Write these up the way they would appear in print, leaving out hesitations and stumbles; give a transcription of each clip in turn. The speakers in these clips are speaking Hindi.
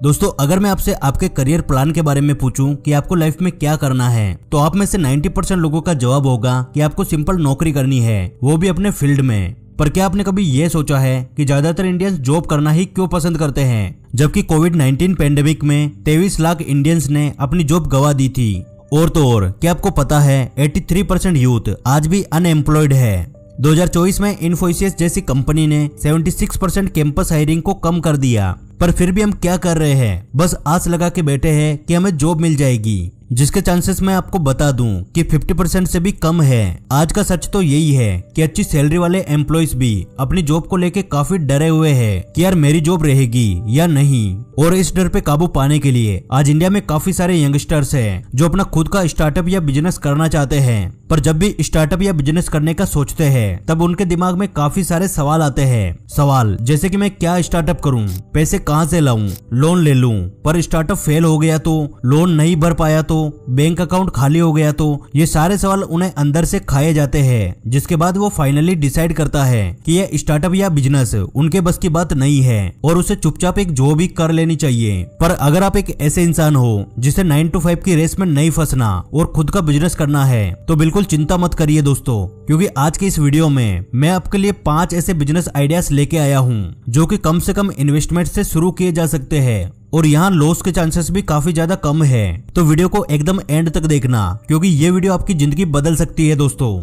दोस्तों अगर मैं आपसे आपके करियर प्लान के बारे में पूछूं कि आपको लाइफ में क्या करना है, तो आप में से 90% लोगों का जवाब होगा कि आपको सिंपल नौकरी करनी है, वो भी अपने फील्ड में। पर क्या आपने कभी ये सोचा है कि ज्यादातर इंडियंस जॉब करना ही क्यों पसंद करते हैं, जबकि कोविड-19 पेंडेमिक में 23 लाख इंडियंस ने अपनी जॉब गंवा दी थी। और तो और क्या आपको पता है 83% यूथ आज भी अनएम्प्लॉयड है। 2024 में इन्फोसिस जैसी कंपनी ने 76% कैंपस हायरिंग को कम कर दिया, पर फिर भी हम क्या कर रहे हैं, बस आस लगा के बैठे हैं कि हमें जॉब मिल जाएगी, जिसके चांसेस मैं आपको बता दूं कि 50% से भी कम है। आज का सच तो यही है कि अच्छी सैलरी वाले एम्प्लॉइज भी अपनी जॉब को लेके काफी डरे हुए हैं कि यार मेरी जॉब रहेगी या नहीं। और इस डर पे काबू पाने के लिए आज इंडिया में काफी सारे यंगस्टर्स हैं जो अपना खुद का स्टार्टअप या बिजनेस करना चाहते हैं। पर जब भी स्टार्टअप या बिजनेस करने का सोचते हैं तब उनके दिमाग में काफी सारे सवाल आते हैं। सवाल जैसे कि मैं क्या स्टार्टअप करूं, पैसे कहां से लाऊं, लोन ले लूं, पर स्टार्टअप फेल हो गया तो, लोन नहीं भर पाया तो, बैंक अकाउंट खाली हो गया तो। ये सारे सवाल उन्हें अंदर से खाए जाते हैं, जिसके बाद वो फाइनली डिसाइड करता है कि ये स्टार्टअप या बिजनेस उनके बस की बात नहीं है और उसे चुपचाप एक जॉब ही कर लेनी चाहिए। पर अगर आप एक ऐसे इंसान हो जिसे 9 to 5 की रेस में नहीं फंसना और खुद का बिजनेस करना है, तो बिल्कुल चिंता मत करिए दोस्तों, क्योंकि आज के इस वीडियो में मैं आपके लिए 5 ऐसे बिजनेस आइडियाज लेके आया हूँ जो कि कम से कम इन्वेस्टमेंट से शुरू किए जा सकते हैं और यहाँ लॉस के चांसेस भी काफी ज्यादा कम है। तो वीडियो को एकदम एंड तक देखना, क्योंकि ये वीडियो आपकी जिंदगी बदल सकती है दोस्तों।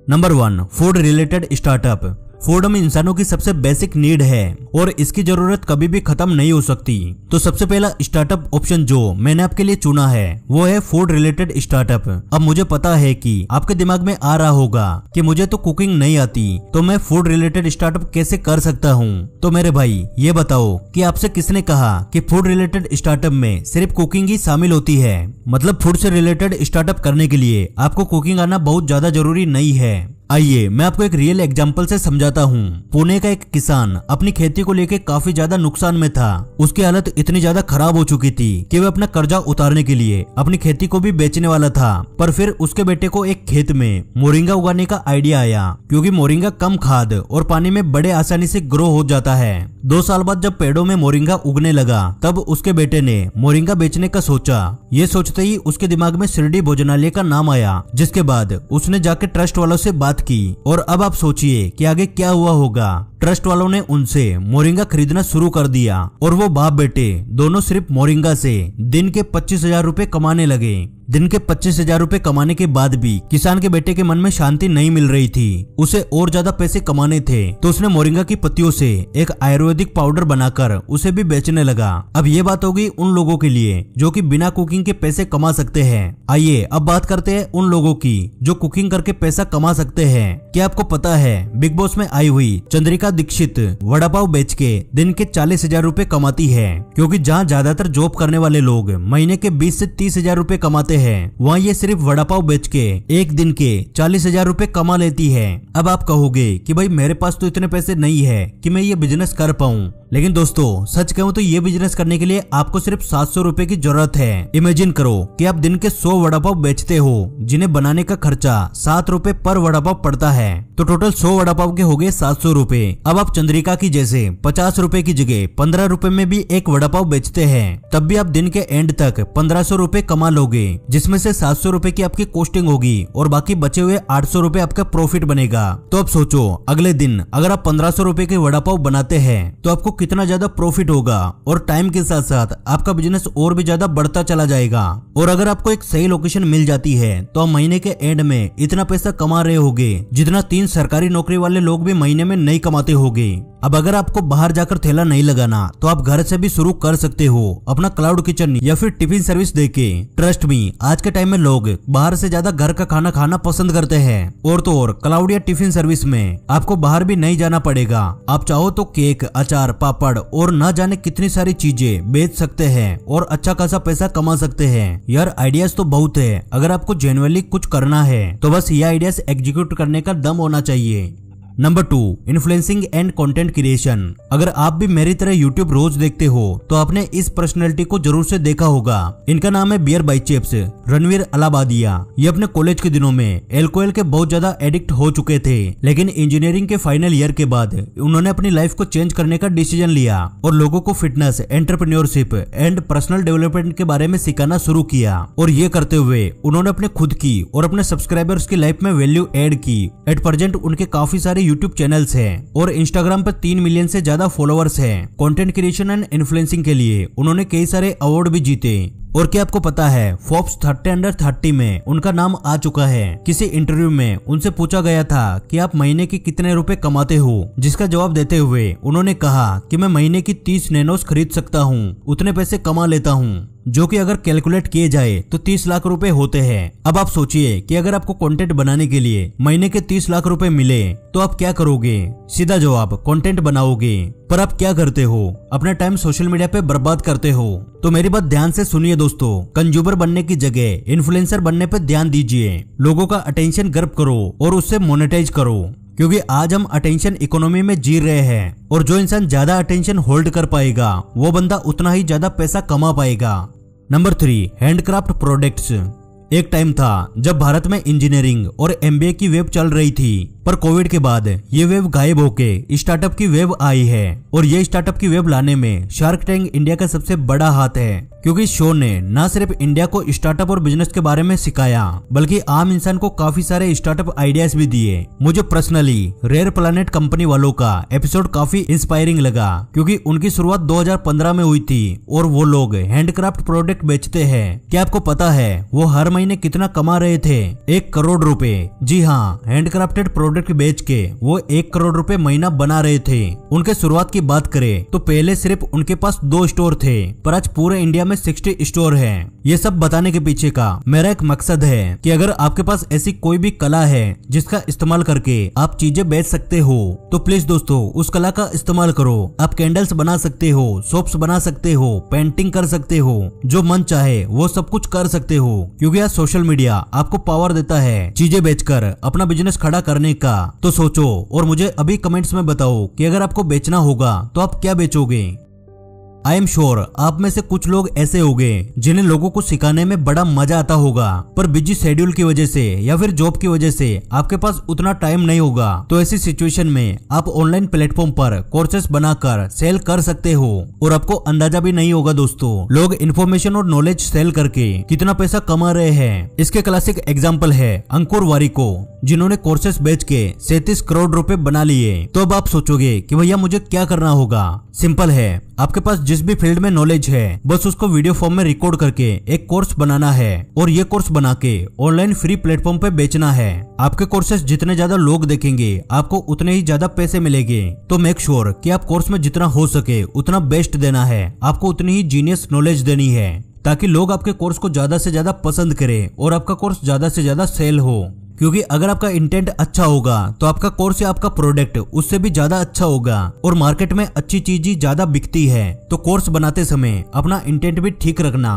Number 1, food related startup. Food हम इंसानों की सबसे बेसिक नीड है और इसकी जरूरत कभी भी खत्म नहीं हो सकती। तो सबसे पहला स्टार्टअप ऑप्शन जो मैंने आपके लिए चुना है वो है फूड रिलेटेड स्टार्टअप। अब मुझे पता है कि आपके दिमाग में आ रहा होगा कि मुझे तो कुकिंग नहीं आती, तो मैं फूड रिलेटेड स्टार्टअप कैसे कर सकता हूँ। तो मेरे भाई ये बताओ कि आपसे किसने कहा कि फूड रिलेटेड स्टार्टअप में सिर्फ कुकिंग ही शामिल होती है। मतलब फूड से रिलेटेड स्टार्टअप करने के लिए आपको कुकिंग आना बहुत ज्यादा जरूरी नहीं है। आइए मैं आपको एक रियल एग्जांपल से समझाता हूँ। पुणे का एक किसान अपनी खेती को लेके काफी ज्यादा नुकसान में था। उसकी हालत इतनी ज्यादा खराब हो चुकी थी कि वह अपना कर्जा उतारने के लिए अपनी खेती को भी बेचने वाला था। पर फिर उसके बेटे को एक खेत में मोरिंगा उगाने का आइडिया आया, क्योंकि मोरिंगा कम खाद और पानी में बड़े आसानी से ग्रो हो जाता है। 2 साल बाद जब पेड़ों में मोरिंगा उगने लगा, तब उसके बेटे ने मोरिंगा बेचने का सोचा। ये सोचते ही उसके दिमाग में शिरडी भोजनालय का नाम आया, जिसके बाद उसने जाके ट्रस्ट वालों से बात की। और अब आप सोचिए कि आगे क्या हुआ होगा। ट्रस्ट वालों ने उनसे मोरिंगा खरीदना शुरू कर दिया और वो बाप बेटे दोनों सिर्फ मोरिंगा से दिन के 25,000 रुपए कमाने लगे। दिन के 25,000 रुपए कमाने के बाद भी किसान के बेटे के मन में शांति नहीं मिल रही थी। उसे और ज्यादा पैसे कमाने थे, तो उसने मोरिंगा की पत्तियों से एक आयुर्वेदिक पाउडर बनाकर उसे भी बेचने लगा। अब ये बात होगी उन लोगों के लिए जो कि बिना कुकिंग के पैसे कमा सकते हैं। आइए अब बात करते हैं उन लोगों की जो कुकिंग करके पैसा कमा सकते हैं। क्या आपको पता है बिग बॉस में आई हुई चंद्रिका दीक्षित वड़ा पाव बेच के दिन के 40,000 रुपए कमाती है, क्योंकि जहाँ ज्यादातर जॉब करने वाले लोग महीने के 20 से 30,000 रुपए कमाते हैं, वहाँ ये सिर्फ वड़ा पाव बेच के एक दिन के 40,000 रुपए कमा लेती है। अब आप कहोगे कि भाई मेरे पास तो इतने पैसे नहीं है कि मैं ये बिजनेस कर पाऊँ, लेकिन दोस्तों सच कहूँ तो ये बिजनेस करने के लिए आपको सिर्फ 700 रुपए की जरूरत है। इमेजिन करो कि आप दिन के 100 वड़ा पाव बेचते हो, जिन्हें बनाने का खर्चा 7 रुपए पर वड़ा पाव पड़ता है, तो टोटल 100 वड़ा पाव के हो गए 700 रुपए। अब आप चंद्रिका की जैसे 50 रुपए की जगह 15 रुपए में भी एक वड़ा पाव बेचते हैं, तब भी आप दिन के एंड तक 1500 रुपए कमा लोगे, जिसमें से 700 रुपए की आपकी कॉस्टिंग होगी और बाकी बचे हुए 800 रुपए आपका प्रॉफिट बनेगा। तो अब सोचो अगले दिन अगर आप 1500 रुपए के वड़ा पाव बनाते हैं तो आपको कितना ज्यादा प्रॉफिट होगा और टाइम के साथ साथ आपका बिजनेस और भी ज्यादा बढ़ता चला जाएगा। और अगर आपको एक सही लोकेशन मिल जाती है तो आप महीने के एंड में इतना पैसा कमा रहे होगे जितना 3 सरकारी नौकरी वाले लोग भी महीने में नहीं कमाते होगे। अब अगर आपको बाहर जाकर ठेला नहीं लगाना तो आप घर से भी शुरू कर सकते हो अपना क्लाउड किचन या फिर टिफिन सर्विस देके। ट्रस्ट मी, आज के टाइम में लोग बाहर से ज्यादा घर का खाना खाना पसंद करते हैं। और तो और क्लाउड या टिफिन सर्विस में आपको बाहर भी नहीं जाना पड़ेगा। आप चाहो तो केक, अचार, पापड़ और न जाने कितनी सारी चीजें बेच सकते हैं और अच्छा खासा पैसा कमा सकते हैं। यार आइडियाज तो बहुत है, अगर आपको जेन्युइनली कुछ करना है तो बस ये आइडियाज एग्जीक्यूट करने का दम होना चाहिए। Number 2, influencing and content creation. अगर आप भी मेरी तरह यूट्यूब रोज देखते हो तो आपने इस पर्सनैलिटी को जरूर से देखा होगा। इनका नाम है बियर बाइचेप्स, रणवीर अलाहाबादिया। ये अपने कॉलेज के दिनों में एल्कोहल के बहुत ज्यादा एडिक्ट हो चुके थे, लेकिन इंजीनियरिंग के फाइनल ईयर के बाद उन्होंने अपनी लाइफ को चेंज करने का डिसीजन लिया और लोगों को fitness, entrepreneurship and personal development के बारे में सिखाना शुरू किया। और ये करते हुए उन्होंने अपने खुद की और अपने सब्सक्राइबर्स की लाइफ में वैल्यू ऐड की। एट प्रेजेंट उनके काफी सारे यूट्यूब चैनल्स हैं और इंस्टाग्राम पर 3 मिलियन से ज्यादा फॉलोअर्स हैं। कंटेंट क्रिएशन एंड इन्फ्लुएंसिंग के लिए उन्होंने कई सारे अवार्ड भी जीते। और क्या आपको पता है फोर्ब्स 30 अंडर 30 में उनका नाम आ चुका है। किसी इंटरव्यू में उनसे पूछा गया था कि आप महीने के कितने रुपए कमाते हो, जिसका जवाब देते हुए उन्होंने कहा कि मैं महीने की 30 नैनोस खरीद सकता हूँ, उतने पैसे कमा लेता हूँ, जो कि अगर कैलकुलेट किए जाए तो 30 लाख रुपए होते हैं। अब आप सोचिए कि अगर आपको कंटेंट बनाने के लिए महीने के 30 लाख रुपए मिले तो आप क्या करोगे? सीधा जवाब, कंटेंट बनाओगे। पर आप क्या करते हो? अपना टाइम सोशल मीडिया पे बर्बाद करते हो। तो मेरी बात ध्यान से सुनिए दोस्तों, कंज्यूमर बनने की जगह इन्फ्लुएंसर बनने पे ध्यान दीजिए। लोगों का अटेंशन ग्रैब करो और उससे मोनेटाइज करो, क्योंकि आज हम अटेंशन इकोनॉमी में जी रहे हैं और जो इंसान ज्यादा अटेंशन होल्ड कर पाएगा वो बंदा उतना ही ज्यादा पैसा कमा पाएगा। Number 3, handcraft products. एक टाइम था जब भारत में इंजीनियरिंग और एमबीए की वेव चल रही थी, पर कोविड के बाद ये वेव गायब होके स्टार्टअप की वेव आई है। और ये स्टार्टअप की वेव लाने में शार्क टैंक इंडिया का सबसे बड़ा हाथ है, क्योंकि इस शो ने न सिर्फ इंडिया को स्टार्टअप और बिजनेस के बारे में सिखाया, बल्कि आम इंसान को काफी सारे स्टार्टअप आइडियाज भी दिए। मुझे पर्सनली रेयर प्लैनेट कंपनी वालों का एपिसोड काफी इंस्पायरिंग लगा, क्योंकि उनकी शुरुआत 2015 में हुई थी और वो लोग हैंडक्राफ्ट प्रोडक्ट बेचते हैं। क्या आपको पता है वो हर महीने कितना कमा रहे थे? 1 करोड़ रुपए। जी हाँ, हैंडक्राफ्टेड प्रोडक्ट बेच के वो 1 करोड़ रुपए महीना बना रहे थे। उनके शुरुआत की बात करें तो पहले सिर्फ उनके पास 2 स्टोर थे, पर आज पूरे इंडिया में 60 स्टोर हैं। ये सब बताने के पीछे का मेरा एक मकसद है कि अगर आपके पास ऐसी कोई भी कला है जिसका इस्तेमाल करके आप चीजें बेच सकते हो, तो प्लीज दोस्तों उस कला का इस्तेमाल करो। आप कैंडल्स बना सकते हो, सोप्स बना सकते हो, पेंटिंग कर सकते हो, जो मन चाहे वो सब कुछ कर सकते हो, क्योंकि आज सोशल मीडिया आपको पावर देता है चीजें बेचकर अपना बिजनेस खड़ा करने का। तो सोचो और मुझे अभी कमेंट्स में बताओ कि अगर आपको बेचना होगा तो आप क्या बेचोगे। आई एम श्योर आप में से कुछ लोग ऐसे होंगे जिन्हें लोगों को सिखाने में बड़ा मजा आता होगा, पर बिजी शेड्यूल की वजह से या फिर जॉब की वजह से आपके पास उतना टाइम नहीं होगा। तो ऐसी सिचुएशन में आप ऑनलाइन प्लेटफॉर्म पर कोर्सेस बनाकर सेल कर सकते हो और आपको अंदाजा भी नहीं होगा दोस्तों लोग इन्फॉर्मेशन और नॉलेज सेल करके कितना पैसा कमा रहे हैं। इसके क्लासिक एग्जाम्पल है अंकुर वारिको, जिन्होंने कोर्सेस बेच के 37 करोड़ रुपए बना लिए। तो अब आप सोचोगे कि भैया मुझे क्या करना होगा? सिंपल है, आपके पास जिस भी फील्ड में नॉलेज है बस उसको वीडियो फॉर्म में रिकॉर्ड करके एक कोर्स बनाना है और ये कोर्स बना के ऑनलाइन फ्री प्लेटफॉर्म पे बेचना है। आपके कोर्सेस जितने ज्यादा लोग देखेंगे आपको उतने ही ज्यादा पैसे मिलेंगे। तो मेक श्योर कि आप कोर्स में जितना हो सके उतना बेस्ट देना है, आपको उतनी ही जीनियस नॉलेज देनी है, ताकि लोग आपके कोर्स को ज्यादा से ज्यादा पसंद करें और आपका कोर्स ज्यादा से ज्यादा सेल हो। क्योंकि अगर आपका इंटेंट अच्छा होगा तो आपका कोर्स या आपका प्रोडक्ट उससे भी ज्यादा अच्छा होगा और मार्केट में अच्छी चीज ही ज्यादा बिकती है। तो कोर्स बनाते समय अपना इंटेंट भी ठीक रखना।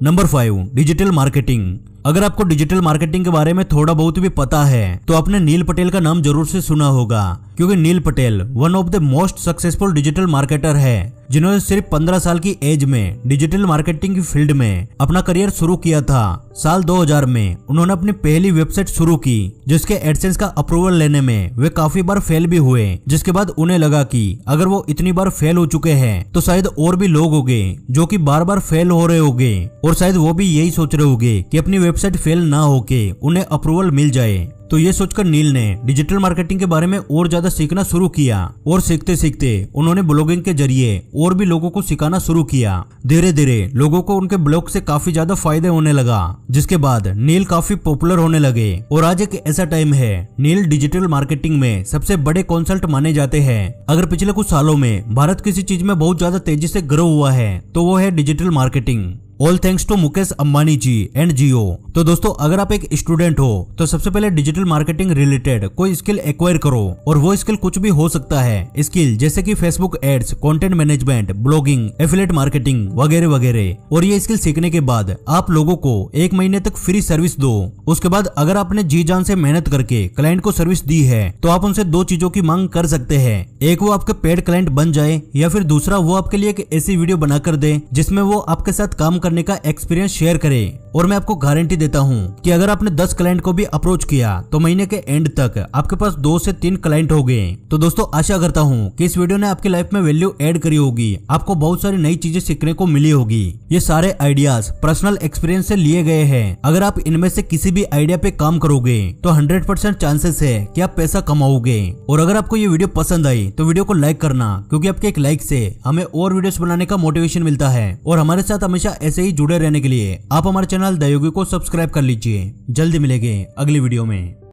Number 5, digital marketing. अगर आपको डिजिटल मार्केटिंग के बारे में थोड़ा बहुत भी पता है तो आपने नील पटेल का नाम जरूर से सुना होगा, क्योंकि Neel Patel one of the most successful digital marketer है, जिन्होंने सिर्फ 15 साल की एज में डिजिटल मार्केटिंग की फील्ड में अपना करियर शुरू किया था। साल 2000 में उन्होंने अपनी पहली वेबसाइट शुरू की, जिसके एडसेंस का अप्रूवल लेने में वे काफी बार फेल भी हुए, जिसके बाद उन्हें लगा कि अगर वो इतनी बार फेल हो चुके हैं तो शायद और भी लोग होंगे जो कि बार बार फेल हो रहे होंगे और शायद वो भी यही सोच रहे होंगे कि अपनी वेबसाइट फेल ना होके उन्हें अप्रूवल मिल जाए। तो ये सोचकर नील ने डिजिटल मार्केटिंग के बारे में और ज्यादा सीखना शुरू किया और सीखते सीखते उन्होंने ब्लॉगिंग के जरिए और भी लोगों को सिखाना शुरू किया। धीरे धीरे लोगों को उनके ब्लॉग से काफी ज्यादा फायदे होने लगा, जिसके बाद नील काफी पॉपुलर होने लगे और आज एक ऐसा टाइम है नील डिजिटल मार्केटिंग में सबसे बड़े कंसल्ट माने जाते हैं। अगर पिछले कुछ सालों में भारत किसी चीज में बहुत ज्यादा तेजी से ग्रो हुआ है तो वो है digital marketing. All thanks to Mukesh Ambani ji and Jio. तो दोस्तों अगर आप एक स्टूडेंट हो तो सबसे पहले डिजिटल मार्केटिंग रिलेटेड कोई स्किल एक्वायर करो, और वो स्किल कुछ भी हो सकता है। स्किल जैसे कि Facebook ads, content management, blogging, affiliate marketing वगैरह वगैरह। और ये स्किल सीखने के बाद आप लोगों को 1 महीने तक फ्री सर्विस दो। उसके बाद अगर आपने जी जान से मेहनत करके क्लाइंट को सर्विस दी है तो आप उनसे 2 चीजों की मांग कर सकते हैं। एक वो आपके पेड क्लाइंट बन जाए, या फिर दूसरा वो आपके लिए एक ऐसी वीडियो बनाकर दे जिसमें वो आपके साथ काम करने का एक्सपीरियंस शेयर करे। और मैं आपको गारंटी देता हूँ कि अगर आपने 10 क्लाइंट को भी अप्रोच किया तो महीने के एंड तक आपके पास 2 से 3 क्लाइंट हो गए। तो दोस्तों आशा करता हूँ कि इस वीडियो ने आपकी लाइफ में वैल्यू ऐड करी होगी, आपको बहुत सारी नई चीजें सीखने को मिली होगी। ये सारे आइडियाज पर्सनल एक्सपीरियंस से लिए गए हैं। अगर आप इनमें से किसी भी आइडिया पे काम करोगे तो 100% चांसेस है कि आप पैसा कमाओगे। और अगर आपको ये वीडियो पसंद आई तो वीडियो को लाइक करना, क्योंकि आपके एक लाइक से हमें और वीडियोस बनाने का मोटिवेशन मिलता है। और हमारे साथ हमेशा ऐसे ही जुड़े रहने के लिए आप हमारे चैनल द योगी को सब्सक्राइब कर लीजिए। जल्दी मिलेंगे अगली वीडियो में।